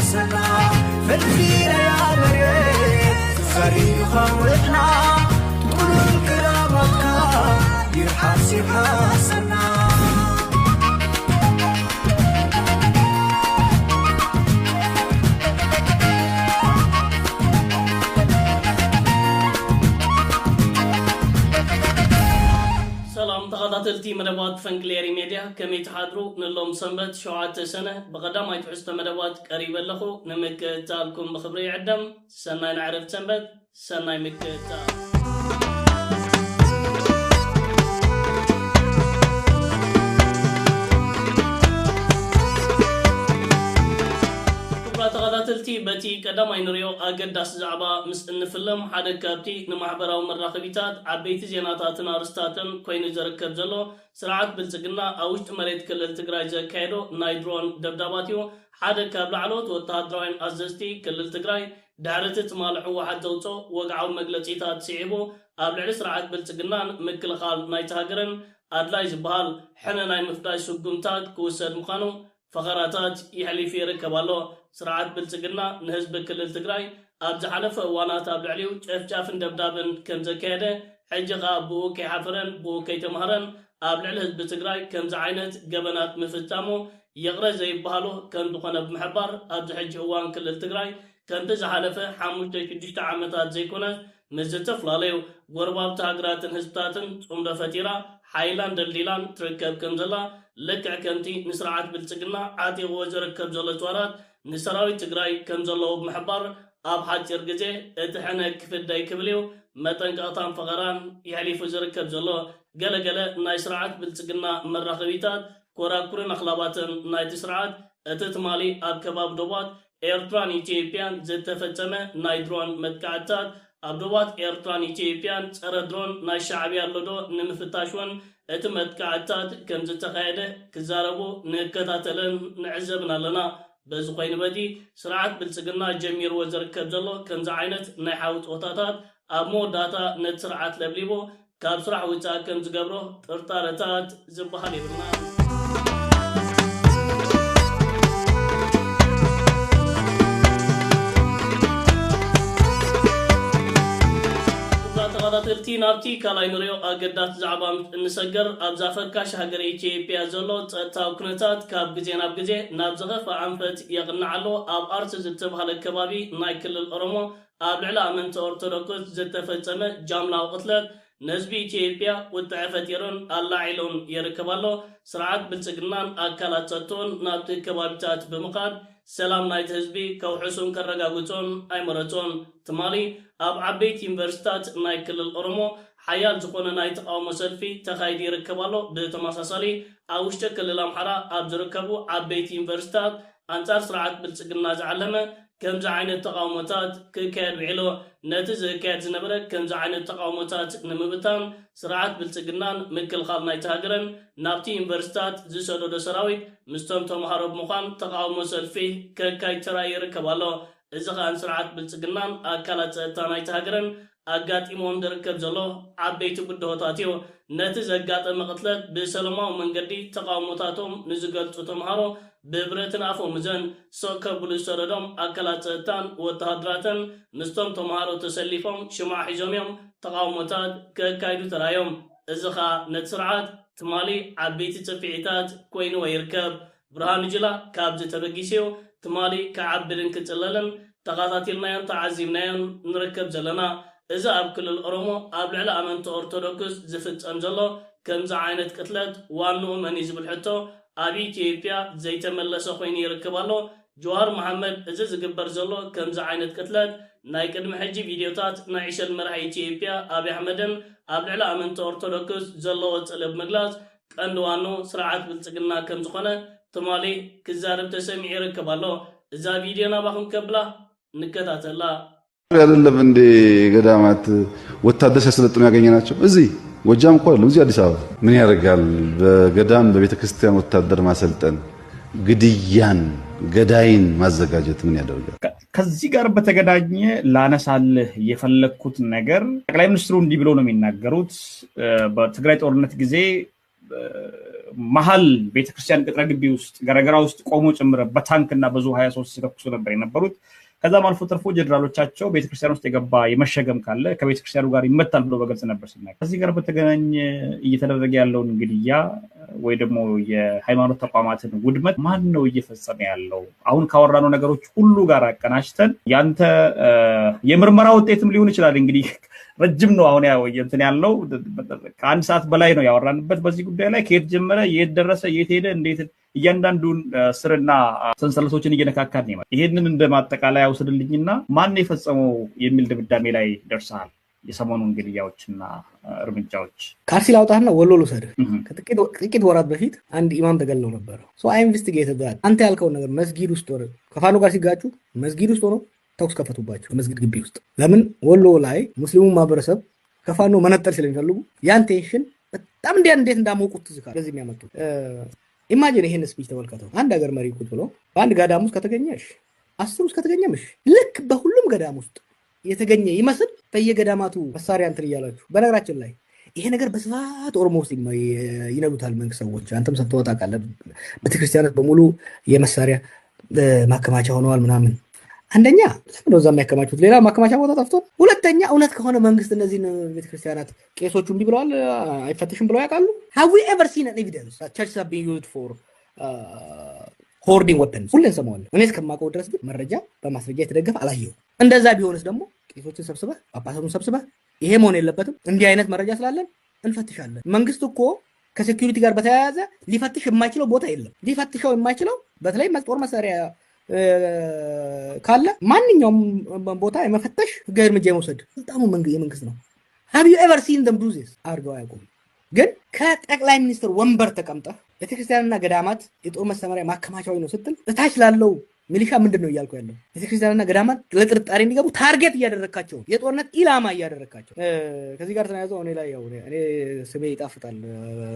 حاسنا فالفينا يا مريت فريق خوتنا كل كرامتك يحاسب حاسنا تغطلتي مدبات فنكليري ميديا كمي تحضروا نلوم سنبت شوعات سنة بقدام اي تحست مدبات قريبا لخو نمك تالكم بخبري عدم سنة نعرف سنبت سنة مك تال تغطلتي بتي قدام اي نريو اقداس زعبا مسئن فيلم حدا كابتي نمحبراو مراقبيتات عبيت زيناتاتنا رستاتن كوين زركب زلو سرعات بلزقنا اوشت مريت كلل تقراي زكايدو نايدرون دبداباتيو حدا كاب لعلوت وتهدروين اززتي كلل تقراي دارتت مالحو واحد زوتو وقعو مقلتيتات سيعبو ابلعلي سرعات بلزقنا مكل خال نايتهاقرن ادلاي زبهال حنا ناي مفتاش سقمتات كوسد مخانو فقراتات يحلي في ركبالو سرعات بلتقنا نهزب كل التقراي أبز حلف وانات أبلعليو جاف دبدابن كم زكاده حجقا بو كي حفرن بو كي تمهرن أبلعل هزب تقراي كم زعينت قبنات مفتامو يغرى زي بحالو كم دخنا بمحبار أبز حج هوان كل التقراي كم تز حلف حاموش تشجيت عامتات زي كونه مزت فلاليو غرباب تاقراتن هزبتاتن صمد فتيرا حيلان دليلان تركب كمزلا لكع كمتي نسرعات بلتقنا عاتي وزركب زلت ورات نسراوي تقراي كمزلو بمحبار اب حاجر غزي اتحنك فداي كبليو متنقطان فقران يحليف زركب زلو غلغله ناي سرعات بلتقنا مراخبيتات كوراكورن اخلاباتن ناي تسرعات اتتمالي اب كباب دوبات ኤርትራን ኢትዮጵያን ዘተፈጸመ ናይ ድሮን መጥቃዕታት አብዶባት ኤርትራን ኢትዮጵያን ጸረ ድሮን ናይ ሻዕቢያ ያለዶ ንምፍታሽውን እቲ መጥቃዕታት ከም ዝተኻየደ ክዛረቡ ንከታተለን ንዕዘብና ኣለና በዚ ኮይኑ በዲ ስርዓት ብልጽግና ጀሚር ወዘርከብ ዘሎ ከምዚ ዓይነት ናይ ሓውጥ ወታታት ኣብ ሞዳታ ነቲ ስርዓት ለብሊቦ ካብ ስራሕ ውፃእ ከም ዝገብሮ ጥርጣረታት ዝበሃል ይብልና تغطلتي نابتي كالاي نريو اقدات زعبا نسجر ابزافركاش هاجر ايتيوبيا زلو تاو كنتات كاب غزي ناب غزي ناب زغف عنفت يقنعلو اب ارت زتبهال الكبابي ناي كل الأرمو اب لعلا من أرثوذكس زتفصمه جاملا وقتلت نزبي ايتيوبيا وتعفت يرون الله علون يركبالو سرعات بلصقنان اكلات تاتون نابتي كبابتات بمقاد سلام نايت حزبي كوحسون كرغاغوتون ايمرتون تمالي اب عبيت يونيفرسيتات ناي كل الأرمو حيال زقونه ناي تقاومو سلفي تخايد يركبالو بتماساسالي اوشت كل الامحرا اب زركبو عبيت يونيفرسيتات انصار سرعات بلصقنا زعلمه كم زعينت تقاومتات كيكاد وعلو نتز كاد زنبره كم زعينت تقاومتات نمبتان سرعات بلصقنان مكل خال ناي تهاجرن نابتي يونيفرسيتات زسودو دسراويت مستم تمحارب مخان تقاومو سلفي كاي ترى يركبالو إذا كان سرعات بلصقنان أكلت تاناي تهاجرن أقات إمام دركب زلو عبيت بدهوتاتيو نتز أقات مقتلت بسلماو من قدي تقاومتاتهم نزقلت تمهارو ببرتن عفو مزن سوكا بلسردم أكلت تان وتهدراتن مستم تمهارو تسليفهم شمع حجاميهم تقاومتات كايدو ترايوم إذا كان نتسرعات تمالي عبيت تفعيتات كوين ويركب برهان جلا كابز تبقيسيو تمالي كعبرن كتللن تقاطاتيلنايان تعزيبنايان نركب زلنا إذا أب كل الأرمو أب لعلا أمنت أرثوذكس زفت أنزلو كمز عينت كتلت وانو من يزبل حتو أبي تيبيا زي تملسو خويني يركبالو جوهر محمد إذا زقبر زلو كمز عينت كتلت ناي قدم حجي فيديوتات نعيش المرحي تيبيا أبي حمدن أب لعلا أمنت أرثوذكس زلو وطلب مقلاز كأنوانو سرعات بلتقنا كمز خونه تمالي كزارب تسمع يركبالو إذا فيديونا باهم كبلا نكتاتلا አይደለም እንደ ገዳማት ወታደር ሲያሰለጥኑ ያገኘናቸው እዚህ ጎጃም እኮ አይደለም እዚህ አዲስ አበባ ምን ያደርጋል በገዳም በቤተክርስቲያን ወታደር ማሰልጠን ግድያን ገዳይን ማዘጋጀት ምን ያደርጋል ከዚህ ጋር በተገናኘ ላነሳልህ የፈለኩት ነገር ጠቅላይ ሚኒስትሩ እንዲህ ብለው ነው የሚናገሩት በትግራይ ጦርነት ጊዜ መሀል ቤተክርስቲያን ቅጥረ ግቢ ውስጥ ገረገራ ውስጥ ቆሞ ጭምር በታንክና በዙ 23 ሲተኩሱ ነበር የነበሩት። ከዛም አልፎ ተርፎ ጀነራሎቻቸው ቤተክርስቲያን ውስጥ የገባ የመሸገም ካለ ከቤተክርስቲያኑ ጋር ይመታል ብሎ በግልጽ ነበር ሲናገር። ከዚህ ጋር በተገናኘ እየተደረገ ያለውን ግድያ ወይ ደግሞ የሃይማኖት ተቋማትን ውድመት ማን ነው እየፈጸመ ያለው? አሁን ካወራነው ነገሮች ሁሉ ጋር አቀናጅተን ያንተ የምርመራ ውጤትም ሊሆን ይችላል እንግዲህ ረጅም ነው አሁን ያው እንትን ያለው ከአንድ ሰዓት በላይ ነው ያወራንበት በዚህ ጉዳይ ላይ ከየት ጀመረ የት ደረሰ የት ሄደ እንዴት እያንዳንዱን ስርና ሰንሰለቶችን እየነካካን ነው። ይሄንን እንደማጠቃለያ ያውስድልኝና ማን ነው የፈጸመው የሚል ድምዳሜ ላይ ደርሰሃል? የሰሞኑን ግድያዎችና እርምጃዎች ከአርሲ ላውጣና ወሎ ልውሰድህ። ከጥቂት ወራት በፊት አንድ ኢማም ተገለው ነበር። አይ ኢንቨስቲጌትድ ዳት አንተ ያልከውን ነገር መስጊድ ውስጥ ሆነ ከፋኖ ጋር ሲጋጩ መስጊድ ውስጥ ሆኖ ተኩስ ከፈቱባቸው መስጊድ ግቢ ውስጥ። ለምን ወሎ ላይ ሙስሊሙ ማህበረሰብ ከፋኖ መነጠል ስለሚፈልጉ ያን ቴንሽን በጣም እንዴት እንዳሞቁት ዝካር ለዚህ የሚያመጡት ኢማጂን ይሄን ስፒች ተመልከተው። አንድ ሀገር መሪ ቁጭ ብሎ በአንድ ገዳም ውስጥ ከተገኘሽ 10 ውስጥ ከተገኘሽ ልክ በሁሉም ገዳም ውስጥ የተገኘ ይመስል በየገዳማቱ መሳሪያ እንትን እያላችሁ። በነገራችን ላይ ይሄ ነገር በስፋት ኦሮሞ ውስጥ ይነዱታል መንግስት ሰዎች። አንተም ሰምተኸው ታውቃለህ። ቤተክርስቲያናት በሙሉ የመሳሪያ ማከማቻ ሆነዋል ምናምን። አንደኛ ለምን ነው እዛ የሚያከማቹት? ሌላ ማከማቻ ቦታ ጠፍቶ። ሁለተኛ እውነት ከሆነ መንግስት እነዚህን ቤተክርስቲያናት ቄሶቹ እምቢ ብለዋል አይፈትሽም ብለው ያውቃሉ? have we ever seen an evidence that churches are being used for hoarding weapons? ሁሌ እንሰማዋለን። እኔ እስከማውቀው ድረስ ግን መረጃ በማስረጃ የተደገፈ አላየሁም። እንደዛ ቢሆንስ ደግሞ ቄሶችን ሰብስበህ ጳጳሳቱን ሰብስበህ ይሄ መሆን የለበትም እንዲህ አይነት መረጃ ስላለን እንፈትሻለን። መንግስት እኮ ከሴኩሪቲ ጋር በተያያዘ ሊፈትሽ የማይችለው ቦታ የለም። ሊፈትሸው የማይችለው በተለይ ጦር መሳሪያ ካለ ማንኛውም ቦታ የመፈተሽ ህጋዊ እርምጃ የመውሰድ ስልጣኑ የመንግስት ነው። have you ever seen them do this? አርገው አያውቁም። ግን ከጠቅላይ ሚኒስትር ወንበር ተቀምጠህ ቤተክርስቲያንና ገዳማት የጦር መሳሪያ ማከማቻዎች ነው ስትል እታች ላለው ሚሊሻ ምንድን ነው እያልኩ ያለው? ቤተክርስቲያንና ገዳማት ለጥርጣሬ እንዲገቡ ታርጌት እያደረካቸው የጦርነት ኢላማ እያደረካቸው። ከዚህ ጋር ተያይዘው እኔ ላይ ያው እኔ ስሜ ይጣፍጣል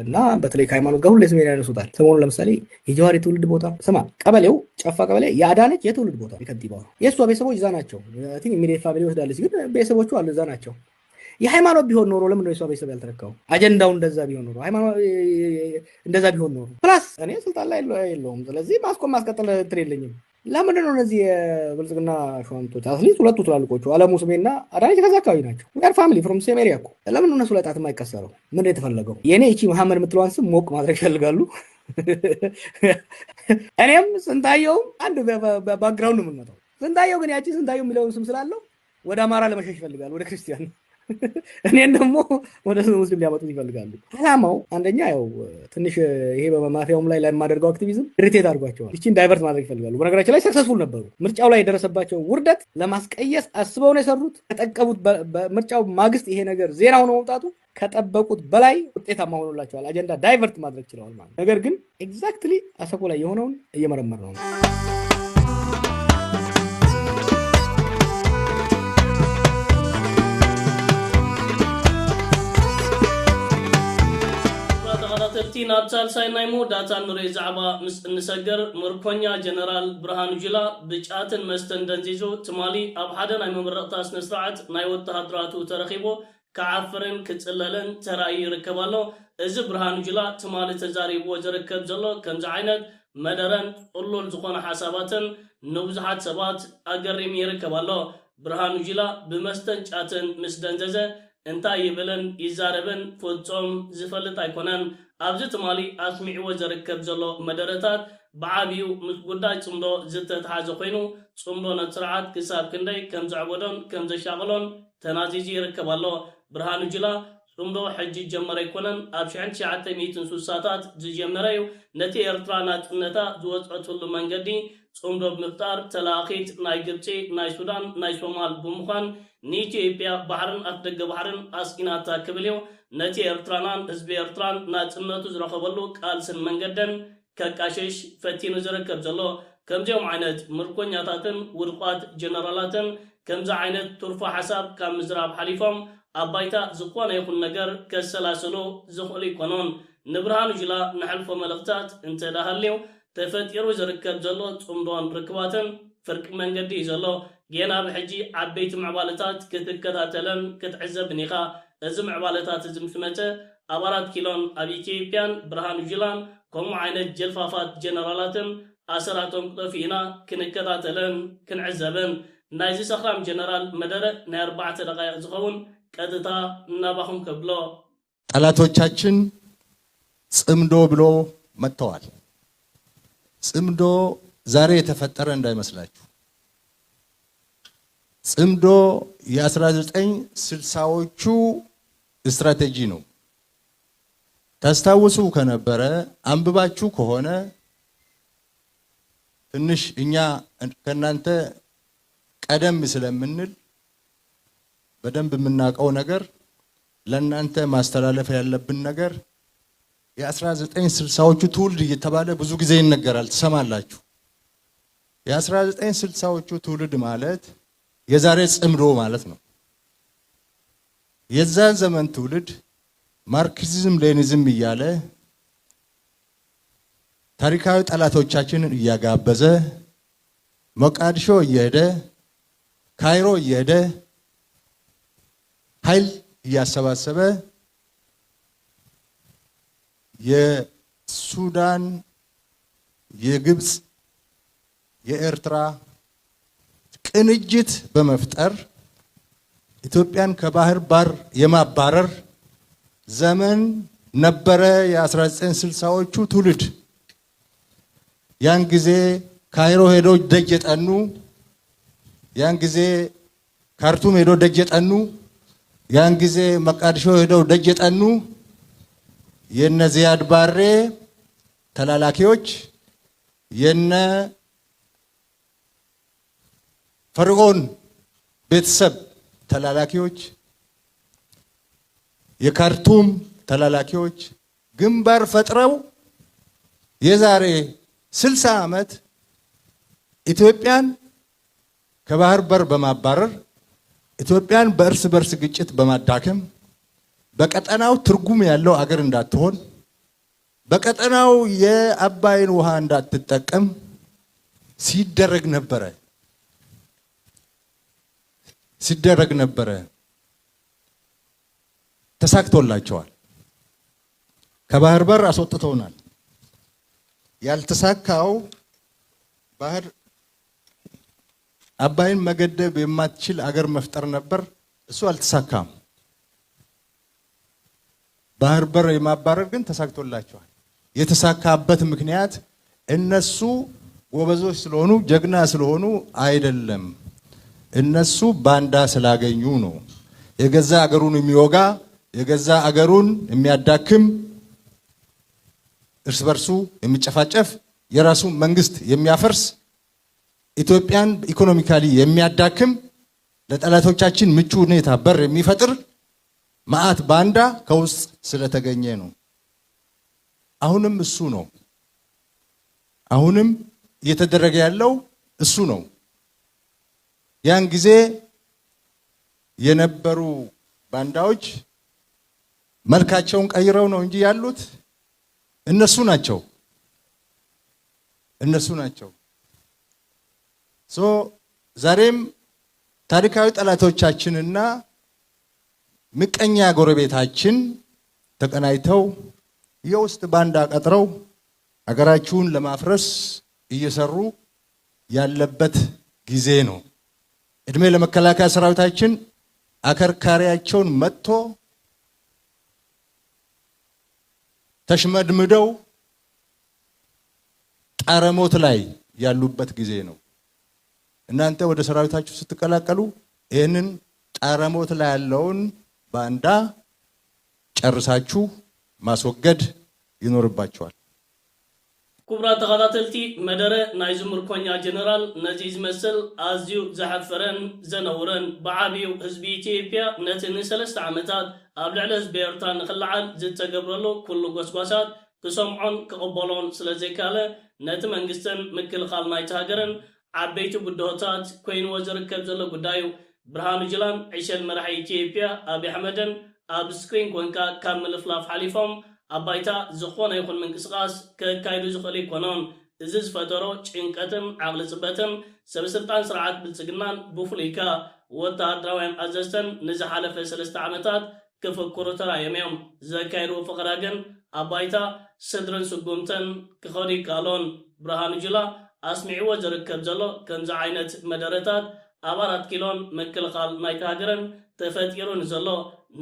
እና በተለይ ከሃይማኖት ጋር ሁሌ ስሜ ያነሱታል። ሰሞኑን ለምሳሌ የጀዋር የትውልድ ቦታ ስማ፣ ቀበሌው ጨፋ ቀበሌ የአዳነች የትውልድ ቦታ የከንቲባው የእሷ ቤተሰቦች እዛ ናቸው። ቲንክ ኢሚዲየት ፋሚሊ ወስዳለች፣ ግን ቤተሰቦቹ አሉ እዛ ናቸው። የሃይማኖት ቢሆን ኖሮ ለምን ነው የሷ ቤተሰብ ያልተረካው? አጀንዳው እንደዛ ቢሆን ኖሮ ሃይማኖት እንደዛ ቢሆን ኖሮ ፕላስ እኔ ስልጣን ላይ የለውም። ስለዚህ ማስቆም ማስቀጠል እንትን የለኝም። ለምንድን ነው እነዚህ የብልጽግና ሹማምንቶች አትሊስት ሁለቱ ትላልቆቹ አለሙ ስሜና አዳነች ከዛ አካባቢ ናቸው። ጋር ፋሚሊ ፍሮም ሴም ኤሪያ እኮ ለምን እነሱ ላይ ጣት የማይቀሰረው? ምንድን ነው የተፈለገው? የእኔ እቺ መሐመድ የምትለዋን ስም ሞቅ ማድረግ ይፈልጋሉ። እኔም ስንታየውም አንድ ባክግራውንድ የምንመጣው ስንታየው ግን ያቺ ስንታየው የሚለውን ስም ስላለው ወደ አማራ ለመሸሽ ይፈልጋሉ፣ ወደ ክርስቲያን እኔን ደግሞ ወደ ሙስሊም ሊያመጡት ይፈልጋሉ። አላማው አንደኛ ያው ትንሽ ይሄ በማፊያውም ላይ የማደርገው አክቲቪዝም ኢሪቴት አድርጓቸዋል። እቺን ዳይቨርት ማድረግ ይፈልጋሉ። በነገራችን ላይ ሰክሰስፉል ነበሩ። ምርጫው ላይ የደረሰባቸው ውርደት ለማስቀየስ አስበው ነው የሰሩት። ከጠቀቡት በምርጫው ማግስት ይሄ ነገር ዜና ሆኖ መውጣቱ ከጠበቁት በላይ ውጤታማ ሆኖላቸዋል። አጀንዳ ዳይቨርት ማድረግ ችለዋል ማለት። ነገር ግን ኤግዛክትሊ አሰኮ ላይ የሆነውን እየመረመር ነው። ترتين أبطال سايناي مو داتا نوري زعبا نسجر مركونيا جنرال برهانو جلا بجاتن مستن دنزيزو تمالي أب حدا ناي ممرقتاس نسرعت ناي وتهدراتو ترخيبو كعفرن كتسللن ترأي ركبالو إذ برهانو جلا تمالي تزاري بوزركب زلو كمز عينت مدرن قلول زخون حساباتن نوزحات سبات أقرم يركبالو برهانو جلا بمستن جاتن مسدنززة انتا يبلن يزاربن فوتوم زفلت ايكونن ابز تمالي اسمعو زركب زلو مدرتات بعابيو مسغداي صمدو زتت حازو خينو صمدو نصرعات كساب كندي كم زعبودون كم زشاغلون تنازيزي يركبالو برهانو جلا صمدو حج جمر يكونن ابشعن شعات ميتن سوساتات جمريو نتي ارترانات نتا زوصتو منغدي صمدو بمختار تلاقيت ناي جبتي ناي سودان ناي صومال بمخان نيتيوبيا بحرن أفدق بحرن أسكيناتا كبليو نتي إرترانان حزب إرتران ناتنتو زرخبلو قالسن منقدن كاكاشش فتينو زركب زلو كمزيوم عينت مركونياتاتن ورقات جنرالاتن كمزا عينت ترفع حساب كمزراب حليفهم أبايتا زقوانا يخون نقر كالسلاسلو زخولي قانون نبرهانو جلا نحلفو ملغتات انت داهاليو تفتيرو زركب زلو تصمدوان ركباتن فرق منقدي زلو جينا بحجي عبيت معبالتات كتكتاتلن كتعزب نيخا ازم عبالتات ازم سمته አባራት ኪሎን ኣብ ኢትዮጵያን ብርሃኑ ጁላን ከምኡ ዓይነት ጀልፋፋት ጀነራላትን ኣሰራቶም ክጠፊእና ክንከታተልን ክንዕዘብን ናይዚ ሰኽራም ጀነራል መደረ ናይ 4 ደቂቃ ዝኸውን ቀጥታ እናባኹም ከብሎ ጠላቶቻችን ጽምዶ ብሎ መጥተዋል። ጽምዶ ዛሬ የተፈጠረ እንዳይመስላችሁ። ጽምዶ የ1960ዎቹ ስትራቴጂ ነው። ታስታውሱ ከነበረ አንብባችሁ ከሆነ ትንሽ እኛ ከናንተ ቀደም ስለምንል በደንብ የምናውቀው ነገር ለናንተ ማስተላለፍ ያለብን ነገር የ1960ዎቹ ትውልድ እየተባለ ብዙ ጊዜ ይነገራል፣ ትሰማላችሁ። የ1960ዎቹ ትውልድ ማለት የዛሬ ጽምዶ ማለት ነው። የዛ ዘመን ትውልድ ማርክሲዝም ሌኒዝም እያለ ታሪካዊ ጠላቶቻችንን እያጋበዘ ሞቃዲሾ እየሄደ ካይሮ እየሄደ ኃይል እያሰባሰበ የሱዳን፣ የግብፅ፣ የኤርትራ ቅንጅት በመፍጠር ኢትዮጵያን ከባህር በር የማባረር ዘመን ነበረ የ1960ዎቹ ትውልድ። ያን ጊዜ ካይሮ ሄዶ ደጅ የጠኑ፣ ያን ጊዜ ካርቱም ሄዶ ደጅ የጠኑ፣ ያን ጊዜ መቃዲሾ ሄዶ ደጅ የጠኑ የነ ዚያድ ባሬ ተላላኪዎች፣ የነ ፈርዖን ቤተሰብ ተላላኪዎች፣ የካርቱም ተላላኪዎች ግንባር ፈጥረው የዛሬ 60 ዓመት ኢትዮጵያን ከባህር በር በማባረር ኢትዮጵያን በእርስ በርስ ግጭት በማዳከም በቀጠናው ትርጉም ያለው አገር እንዳትሆን በቀጠናው የአባይን ውሃ እንዳትጠቀም ሲደረግ ነበረ። ተሳክቶላቸዋል። ከባህር በር አስወጥተውናል። ያልተሳካው ባህር አባይን መገደብ የማትችል አገር መፍጠር ነበር። እሱ አልተሳካም። ባህር በር የማባረር ግን ተሳክቶላቸዋል። የተሳካበት ምክንያት እነሱ ጎበዞች ስለሆኑ ጀግና ስለሆኑ አይደለም። እነሱ ባንዳ ስላገኙ ነው። የገዛ አገሩን የሚወጋ የገዛ አገሩን የሚያዳክም እርስ በርሱ የሚጨፋጨፍ የራሱ መንግስት የሚያፈርስ ኢትዮጵያን ኢኮኖሚካሊ የሚያዳክም ለጠላቶቻችን ምቹ ሁኔታ በር የሚፈጥር ማአት ባንዳ ከውስጥ ስለተገኘ ነው። አሁንም እሱ ነው። አሁንም እየተደረገ ያለው እሱ ነው። ያን ጊዜ የነበሩ ባንዳዎች መልካቸውን ቀይረው ነው እንጂ ያሉት እነሱ ናቸው። ዛሬም ታሪካዊ ጠላቶቻችንና ምቀኛ ጎረቤታችን ተቀናይተው የውስጥ ባንዳ ቀጥረው አገራችሁን ለማፍረስ እየሰሩ ያለበት ጊዜ ነው። እድሜ ለመከላከያ ሰራዊታችን አከርካሪያቸውን መጥቶ ተሽመድምደው ጣረሞት ላይ ያሉበት ጊዜ ነው። እናንተ ወደ ሰራዊታችሁ ስትቀላቀሉ ይህንን ጣረሞት ላይ ያለውን ባንዳ ጨርሳችሁ ማስወገድ ይኖርባችኋል። ክቡራት ተኸታተልቲ መደረ ናይ ዝምርኮኛ ጀነራል ነዚ ዝመስል ኣዝዩ ዝሓፈረን ዘነውረን ብዓብዩ ህዝቢ ኢትዮጵያ ነቲ ን3 ዓመታት ኣብ ልዕሊ ህዝቢ ኤርትራ ንኽልዓል ዝተገብረሉ ኩሉ ጎስጓሳት ክሰምዖን ክቕበሎን ስለ ዘይካለ ነቲ መንግስትን ምክልኻል ናይቲ ሃገርን ዓበይቲ ጉዳዮታት ኮይንዎ ዝርከብ ዘሎ ጉዳዩ ብርሃኑ ጁላን ዕሸል መራሒ ኢትዮጵያ ኣብይ ኣሕመድን ኣብ ስክሪን ኮንካ ካብ ምልፍላፍ ሓሊፎም ኣባይታ ዝኾነ ይኹን ምንቅስቃስ ከካይዱ ዝኽእል ይኮኖን። እዚ ዝፈጠሮ ጭንቀትን ዓቕሊ ጽበትን ሰበስልጣን ስርዓት ብልጽግናን ብፍሉይካ ወተሃደራውያን ኣዘዝተን ንዝሓለፈ 3 ዓመታት ክፍክሩ ተራየምዮም ዘካይዱ ፍቕራ ግን ኣባይታ ስድርን ስጉምትን ክኸዲ ቃሎን ብርሃኑ ጁላ ኣስሚዕዎ ዝርከብ ዘሎ ከምዚ ዓይነት መደረታት ኣብ 4 ኪሎን ምክልኻል ናይቲ ሃገርን ተፈጢሩን ዘሎ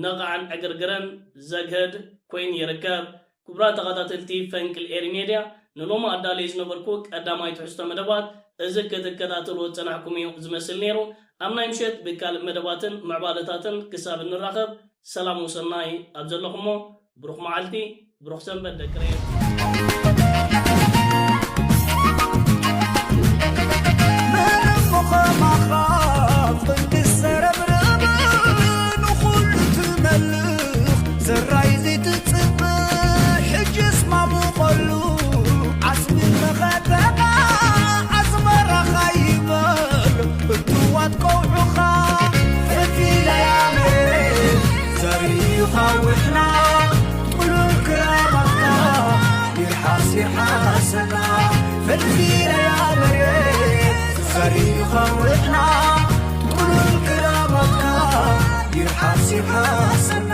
ነቕዓን ዕግርግረን ዘግህድ ኮይኑ ይርከብ። ክቡራ ተኸታተልቲ ፈንቅል ኤሪ ሜድያ ንሎሚ ኣዳለዩ ዝነበርኩ ቀዳማይ ትሕዝቶ መደባት እዚ ክትከታተልዎ ፀናሕኩም እዩ ዝመስል ነይሩ። ኣብ ናይ ምሸት ብካልእ መደባትን ምዕባለታትን ክሳብ እንራኸብ ሰላም ወሰናይ ኣብ ዘለኹሞ ብሩኽ መዓልቲ ብሩኽ ሰንበት ደቅረ فالفينا يا مريت صريخا وإحنا تقولوا الكلام يرحاسي حاسنا